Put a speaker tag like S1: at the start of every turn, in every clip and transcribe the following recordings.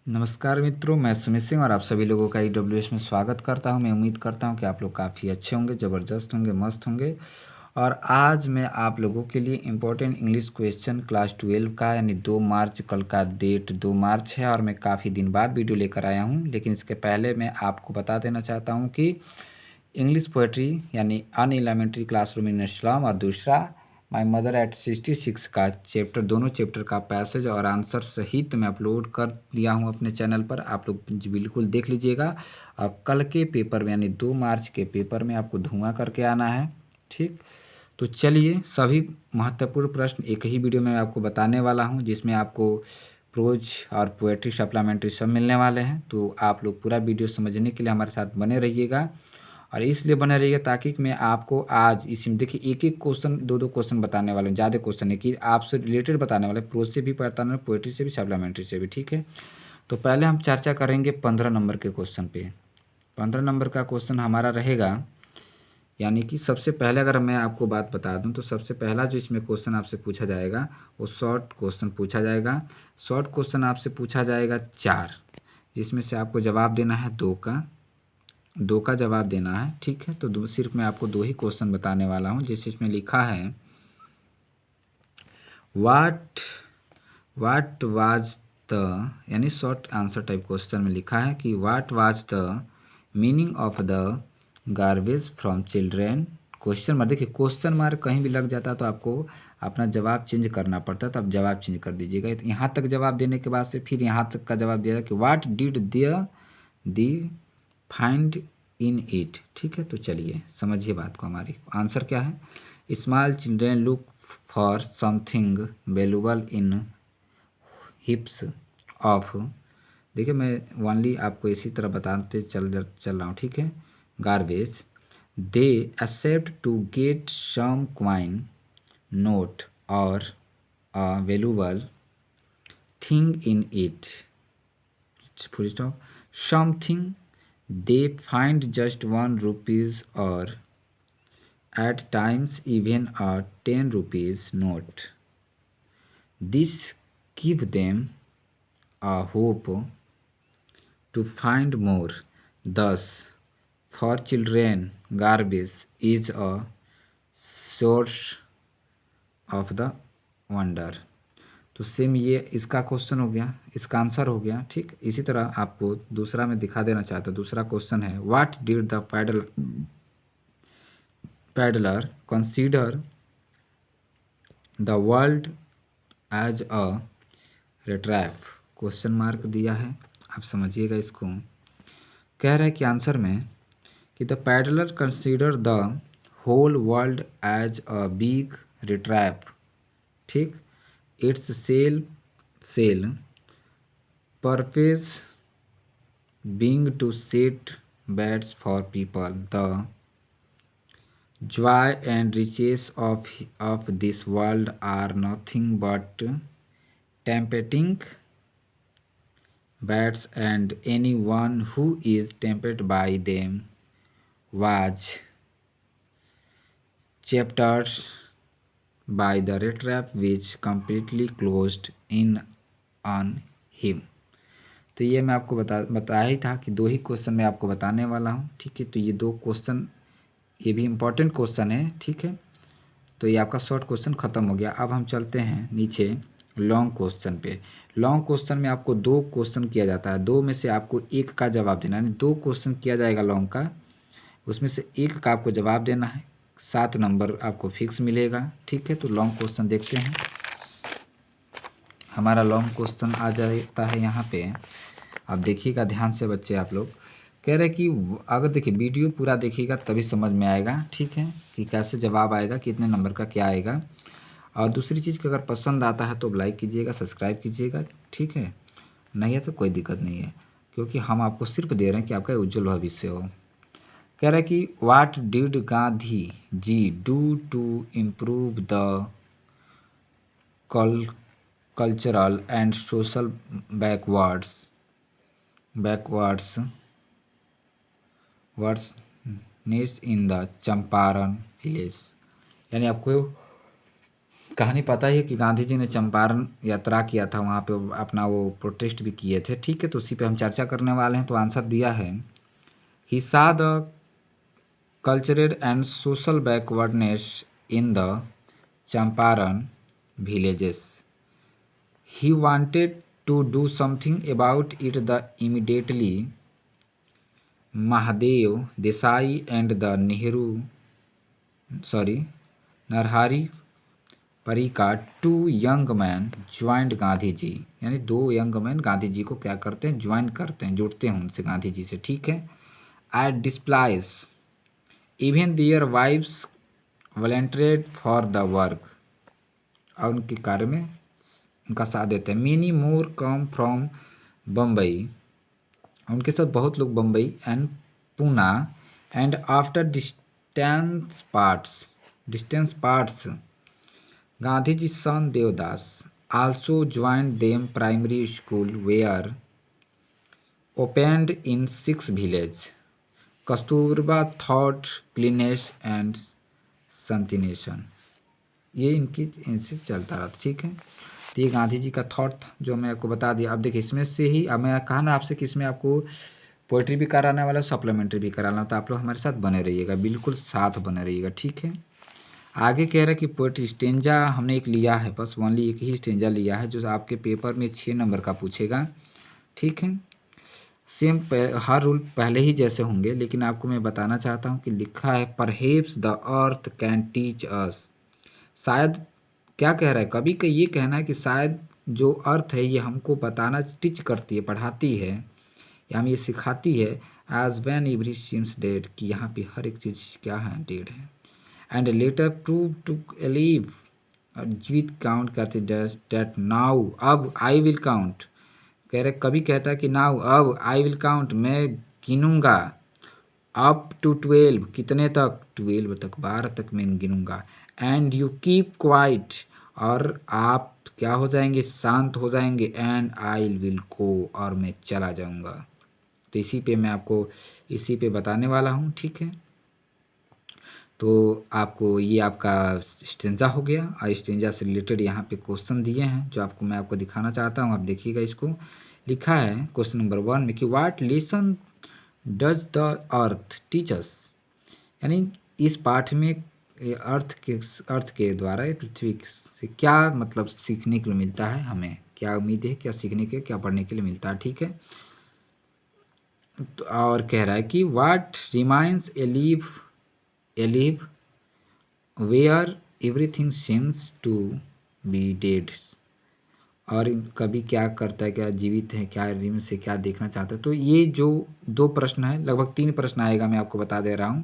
S1: नमस्कार मित्रों, मैं सुमित सिंह और आप सभी लोगों का ईडब्ल्यूएस में स्वागत करता हूं। मैं उम्मीद करता हूं कि आप लोग काफ़ी अच्छे होंगे, ज़बरदस्त होंगे, मस्त होंगे। और आज मैं आप लोगों के लिए इम्पोर्टेंट इंग्लिश क्वेश्चन क्लास 12 का यानी 2 मार्च, कल का डेट 2 मार्च है और मैं काफ़ी दिन बाद वीडियो लेकर आया हूं। लेकिन इसके पहले मैं आपको बता देना चाहता हूँ कि इंग्लिश पोएट्री यानी अन एलिमेंट्री क्लासरूम इन इस्लाम और दूसरा माय मदर एट 66 का चैप्टर, दोनों चैप्टर का पैसेज और आंसर सहित मैं अपलोड कर दिया हूं अपने चैनल पर। आप लोग बिल्कुल देख लीजिएगा। और कल के पेपर में यानी 2 मार्च के पेपर में आपको धुआं करके आना है, ठीक। तो चलिए, सभी महत्वपूर्ण प्रश्न एक ही वीडियो में आपको बताने वाला हूं, जिसमें आपको प्रोज और पोएट्री सप्लीमेंट्री सब मिलने वाले हैं। तो आप लोग पूरा वीडियो समझने के लिए हमारे साथ बने रहिएगा और इसलिए बने रहिए ताकि मैं आपको आज इसमें देखिए एक एक क्वेश्चन, दो दो क्वेश्चन बताने वाले हूँ। ज़्यादा क्वेश्चन है कि आपसे रिलेटेड बताने वाले, प्रोज से भी बताने वाले, पोएट्री से भी, सप्लीमेंट्री से भी, ठीक है। तो पहले हम चर्चा करेंगे 15 नंबर के क्वेश्चन पे। 15 नंबर का क्वेश्चन हमारा रहेगा, यानी कि सबसे पहले अगर मैं आपको बात बता दूं तो सबसे पहला जो इसमें क्वेश्चन आपसे पूछा जाएगा वो शॉर्ट क्वेश्चन पूछा जाएगा। शॉर्ट क्वेश्चन आपसे पूछा जाएगा 4, जिसमें से आपको जवाब देना है 2 का जवाब देना है, ठीक है। तो सिर्फ मैं आपको 2 ही क्वेश्चन बताने वाला हूँ। जैसे इसमें लिखा है वाट वाज द, यानी शॉर्ट आंसर टाइप क्वेश्चन में लिखा है कि what was the meaning of the garbage from children. Question mark, देखिए क्वेश्चन मार्क कहीं भी लग जाता है तो आपको अपना जवाब चेंज करना पड़ता है, तो आप जवाब चेंज कर दीजिएगा। यहाँ तक जवाब देने के बाद से फिर यहाँ तक का जवाब दिया कि what did the find in it, ठीक है। तो चलिए समझिए बात को। हमारी आंसर क्या है, small children look for something valuable in हिप्स of, देखिए मैं ओनली आपको इसी तरह बताते चल रहा हूँ, ठीक है। Garbage they accept to get some coin note और a valuable thing in it, full stop, something they find just 1 rupees or at times even a 10 rupees note. This give them a hope to find more. Thus, for children, garbage is a source of the wonder. तो same ये इसका question हो गया, इसका answer हो गया, ठीक। इसी तरह आपको दूसरा मैं दिखा देना चाहता हूँ। दूसरा क्वेश्चन है what did the peddler consider the world as a rattrap. Question mark दिया है, आप समझिएगा इसको। कह रहा है कि आंसर में कि the peddler consider the whole world as a big rattrap, ठीक। Its sole purpose being to set beds for people. The joy and riches of this world are nothing but tempting beds, and anyone who is tempted by them was chapters by the trap which completely closed in on him. तो ये मैं आपको बताया ही था कि 2 ही question मैं आपको बताने वाला हूँ, ठीक है। तो ये 2 क्वेश्चन, ये भी इम्पोर्टेंट क्वेश्चन है, ठीक है। तो ये आपका शॉर्ट क्वेश्चन ख़त्म हो गया। अब हम चलते हैं नीचे लॉन्ग क्वेश्चन पे। लॉन्ग क्वेश्चन में आपको 2 क्वेश्चन किया जाता है, 2 में से आपको 1 का जवाब देना है, यानी 2 क्वेश्चन किया जाएगा लॉन्ग का, उसमें से 1 का आपको जवाब देना है। 7 नंबर आपको फिक्स मिलेगा, ठीक है। तो लॉन्ग क्वेश्चन देखते हैं। हमारा लॉन्ग क्वेश्चन आ जाता है यहाँ पे, आप देखिएगा ध्यान से बच्चे। आप लोग कह रहे हैं कि अगर देखिए वीडियो पूरा देखिएगा तभी समझ में आएगा, ठीक है, कि कैसे जवाब आएगा, कितने नंबर का क्या आएगा। और दूसरी चीज़ कि अगर पसंद आता है तो लाइक कीजिएगा, सब्सक्राइब कीजिएगा, ठीक है। नहीं है तो कोई दिक्कत नहीं है, क्योंकि हम आपको सिर्फ दे रहे हैं कि आपका उज्जवल भविष्य हो। कह रहे हैं कि what did Gandhi ji do to improve the cultural and social backwards nest in the Champaran village. यानी आपको कहानी पता ही है कि गांधी जी ने चंपारण यात्रा किया था, वहाँ पे अपना वो प्रोटेस्ट भी किए थे। ठीक है, तो उसी पे हम चर्चा करने वाले हैं। तो आंसर दिया है, ही saw the cultural and social backwardness in the Champaran villages. He wanted to do something about it. The immediately Mahadev Desai and the Narhari Parikar, two young men joined Gandhi ji, यानी दो यंग मैन गांधी जी को क्या करते हैं, join करते हैं, जुड़ते हैं उनसे गांधी जी से। ठीक है, at disciples even their wives volunteered for the work, और उनके कार्य में उनका साथ देते हैं। Many more come from Bombay, उनके साथ बहुत लोग Bombay and Poona and after distance parts Gandhi ji son Devdas also joined them primary school were opened in 6 village Kasturba thought cleanliness and sanitation. ये इनसे चलता रहा। ठीक है, तो ये गांधी जी का थॉट था जो मैं आपको बता दिया। अब देखिए इसमें से ही, अब मैं कहा ना आपसे कि इसमें आपको पोइट्री भी कराने वाला, सप्लीमेंट्री भी कराना, तो आप लोग हमारे साथ बने रहिएगा, बिल्कुल साथ बने रहिएगा। ठीक है, आगे कह रहा है कि पोइट्री स्टेंजा हमने एक लिया है, बस ओनली एक ही स्टेंजा लिया है, जो आपके पेपर में 6 नंबर का पूछेगा। ठीक है, सेम हर रूल पहले ही जैसे होंगे, लेकिन आपको मैं बताना चाहता हूँ कि लिखा है perhaps the earth can teach us. शायद क्या कह रहा है, कवि का ये कहना है कि शायद जो अर्थ है ये हमको बताना, टीच करती है, पढ़ाती है, या हमें ये सिखाती है, as when every seems dead, कि यहाँ पे हर एक चीज़ क्या है, डेड है। एंड लेटर प्रूव टू एलीव, और जीवित काउंट करते डेट नाउ, अब आई विल काउंट, कह रहे कभी कहता है कि नाउ अब आई विल काउंट, मैं गिनूंगा, अप टू 12, कितने तक, 12 तक, 12 तक मैं गिनूंगा। एंड यू कीप क्वाइट, और आप क्या हो जाएंगे, शांत हो जाएंगे। एंड आई विल गो, और मैं चला जाऊंगा। तो इसी पे मैं आपको इसी पे बताने वाला हूँ। ठीक है, तो आपको ये आपका स्टेंजा हो गया, और स्टेंजा से रिलेटेड यहाँ पे क्वेश्चन दिए हैं जो आपको मैं आपको दिखाना चाहता हूँ। आप देखिएगा, इसको लिखा है क्वेश्चन नंबर 1 में कि what lesson does the earth teach us, यानी इस पाठ में अर्थ के द्वारा पृथ्वी से क्या मतलब सीखने के लिए मिलता है, हमें क्या उम्मीद है, क्या सीखने के, क्या पढ़ने के लिए मिलता है। ठीक है, तो और कह रहा है कि what remains alive where everything seems to be dead, और कभी क्या करता है, क्या जीवित है, क्या रिम से क्या देखना चाहता है। तो ये जो 2 प्रश्न है, लगभग 3 प्रश्न आएगा, मैं आपको बता दे रहा हूँ।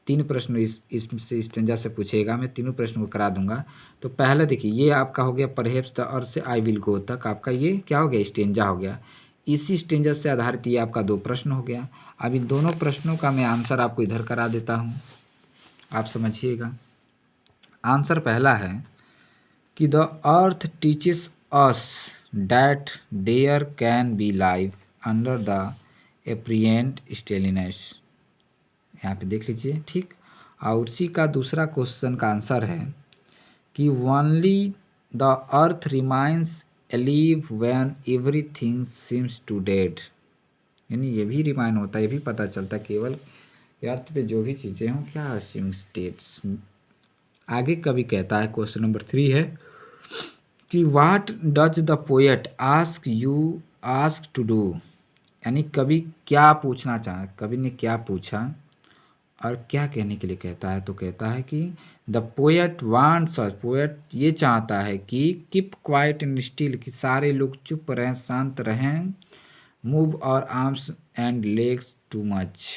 S1: 3 प्रश्न इससे स्टेंजा से पूछेगा, मैं तीनों प्रश्न को करा दूंगा। तो पहले देखिए, ये आपका हो गया परहेप्स द अर्थ से आई विल गो तक, आपका ये क्या हो गया, स्टेंजा हो गया। इसी स्टेंजा से आधारित ये आपका 2 प्रश्न हो गया। अब इन दोनों प्रश्नों का मैं आंसर आपको इधर करा देता हूँ, आप समझिएगा। आंसर पहला है कि the earth teaches us that there can be life under the apparent staleness, यहाँ पे देख लीजिए। ठीक, और उसी का दूसरा क्वेश्चन का आंसर है कि only the earth remains alive when everything seems to dead, यानी ये भी रिमाइंड होता है, ये भी पता चलता है केवल अर्थ पे जो भी चीज़ें हों क्या सीम्स डेड्स। आगे कभी कहता है, क्वेश्चन नंबर 3 है कि what does the poet ask to do, यानी कवि क्या पूछना चाहे, कवि ने क्या पूछा और क्या कहने के लिए कहता है। तो कहता है कि the poet wants us, poet ये चाहता है कि कीप क्वाइट एंड स्टिल, कि सारे लोग चुप रहें, शांत रहें। मूव और arms and legs too much,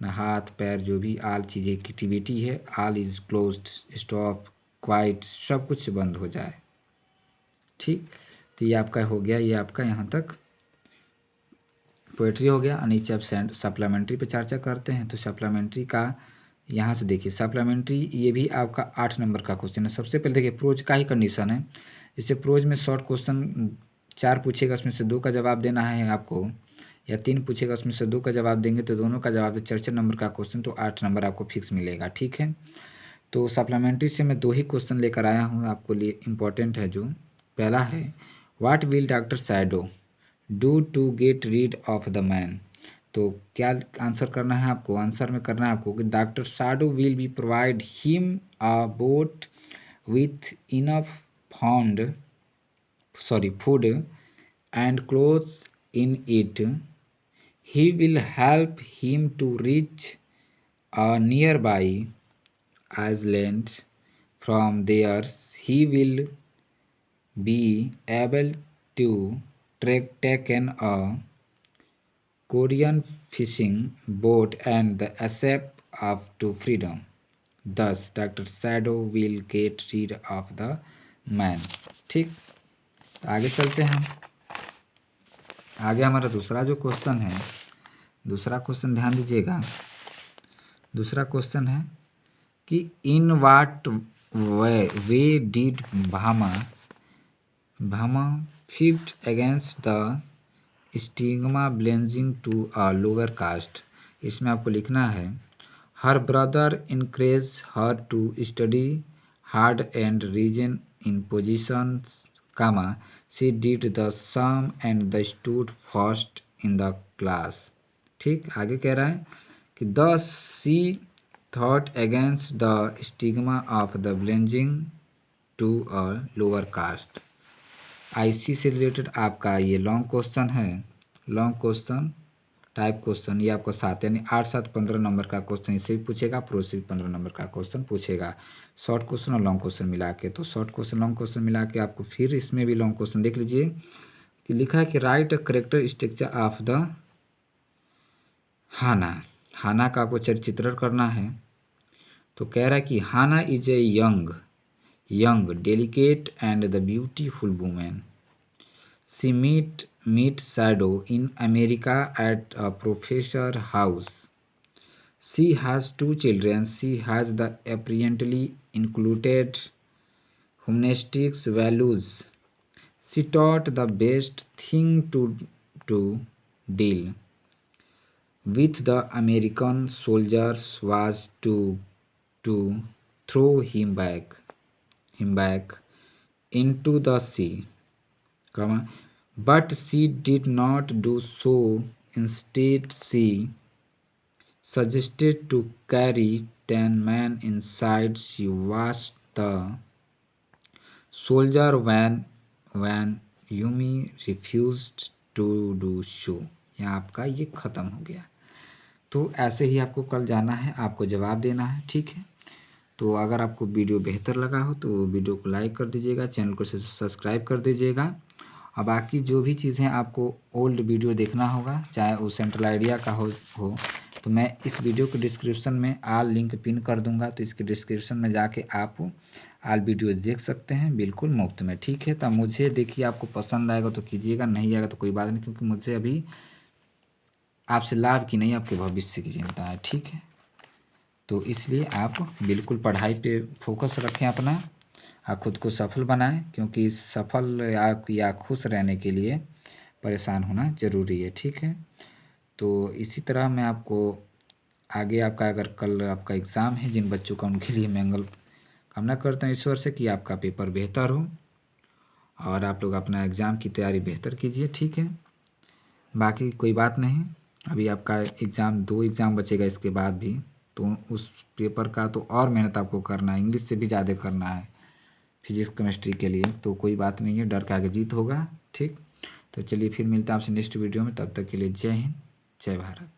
S1: ना हाथ पैर जो भी आल चीज़ें एक्टिविटी है, all is closed, stop, quite, सब कुछ बंद हो जाए। ठीक, तो ये आपका हो गया, ये आपका यहाँ तक पोएट्री हो गया। नीचे अब सप्लीमेंट्री पे चर्चा करते हैं। तो सप्लीमेंट्री का यहाँ से देखिए, सप्लीमेंट्री ये भी आपका 8 नंबर का क्वेश्चन है। सबसे पहले देखिए प्रोज का ही कंडीशन है। जैसे प्रोज में शॉर्ट क्वेश्चन 4 पूछेगा, उसमें से 2 का जवाब देना है आपको, या 3 पूछेगा, उसमें से 2 का जवाब देंगे तो दोनों का जवाब है 4 नंबर का क्वेश्चन, तो 8 नंबर आपको फिक्स मिलेगा। ठीक है, तो सप्लीमेंट्री से मैं 2 ही क्वेश्चन लेकर आया हूँ आपको लिए, इम्पोर्टेंट है जो। पहला है what will doctor Sadao do to get rid of the man. तो क्या आंसर करना है आपको, आंसर में करना है आपको कि doctor shadow will be provide him a boat with enough food and clothes in it. He will help him to reach a nearby island. From there, he will be able to take a Korean fishing boat and escape up to freedom. Thus, Dr. Shadow will get rid of the man. ठीक, आगे चलते हैं। आगे हमारा दूसरा जो question है, दूसरा क्वेश्चन ध्यान दीजिएगा। दूसरा क्वेश्चन है कि in what way did Bama fight against the stigma belonging to a lower caste. इसमें आपको लिखना है her brother encourage her to study hard and reason in positions comma she did the same and the stood first in the class. ठीक, आगे कह रहा है कि thus she thought against the stigma of the belonging to a lower caste. आईसी से related आपका ये लॉन्ग क्वेश्चन है, लॉन्ग क्वेश्चन टाइप क्वेश्चन। ये आपको 7 यानी 8, 7, 15 नंबर का क्वेश्चन इससे भी पूछेगा, प्रो से भी 15 नंबर का क्वेश्चन पूछेगा, शॉर्ट क्वेश्चन और लॉन्ग क्वेश्चन मिला के। तो शॉर्ट क्वेश्चन लॉन्ग क्वेश्चन मिला के आपको फिर इसमें भी लॉन्ग क्वेश्चन देख लीजिए कि लिखा है कि write a character structure of the Hana. Hana का आपको चित्रण करना है। तो कह रहा है कि Hana is a young delicate and the beautiful women. She meet Shadow in America at a professor house. She has 2 children. She has the apparently included humanistics values. She thought the best thing to deal with the American soldiers was to throw him back into the sea, but she did not do so. Instead, she suggested to carry 10 men inside. She was the soldier when Yumi refused to do so. यहाँ आपका ये ख़त्म हो गया। तो ऐसे ही आपको कल जाना है, आपको जवाब देना है। ठीक है, तो अगर आपको वीडियो बेहतर लगा हो तो वीडियो को लाइक कर दीजिएगा, चैनल को सब्सक्राइब कर दीजिएगा। और बाकी जो भी चीज़ें आपको ओल्ड वीडियो देखना होगा, चाहे वो सेंट्रल आइडिया का हो तो मैं इस वीडियो के डिस्क्रिप्शन में आल लिंक पिन कर दूंगा। तो इसके डिस्क्रिप्शन में जाके आप आल वीडियो देख सकते हैं बिल्कुल मुफ्त में। ठीक है, तो मुझे देखिए आपको पसंद आएगा तो कीजिएगा, नहीं आएगा तो कोई बात नहीं, क्योंकि मुझे अभी आपसे लाभ की नहीं आपके भविष्य की चिंता है। ठीक है, तो इसलिए आप बिल्कुल पढ़ाई पे फोकस रखें अपना, खुद को सफल बनाएं, क्योंकि सफल या खुश रहने के लिए परेशान होना ज़रूरी है। ठीक है, तो इसी तरह मैं आपको आगे आपका अगर कल आपका एग्ज़ाम है जिन बच्चों का, उनके लिए मंगल कामना करता हूँ ईश्वर से कि आपका पेपर बेहतर हो और आप लोग अपना एग्ज़ाम की तैयारी बेहतर कीजिए। ठीक है, बाकी कोई बात नहीं, अभी आपका एग्ज़ाम 2 एग्ज़ाम बचेगा इसके बाद भी, तो उस पेपर का तो और मेहनत आपको करना है, इंग्लिश से भी ज़्यादा करना है फिजिक्स केमिस्ट्री के लिए। तो कोई बात नहीं है, डर के आगे जीत होगा। ठीक, तो चलिए फिर मिलते हैं आपसे नेक्स्ट वीडियो में, तब तक के लिए जय हिंद, जय भारत।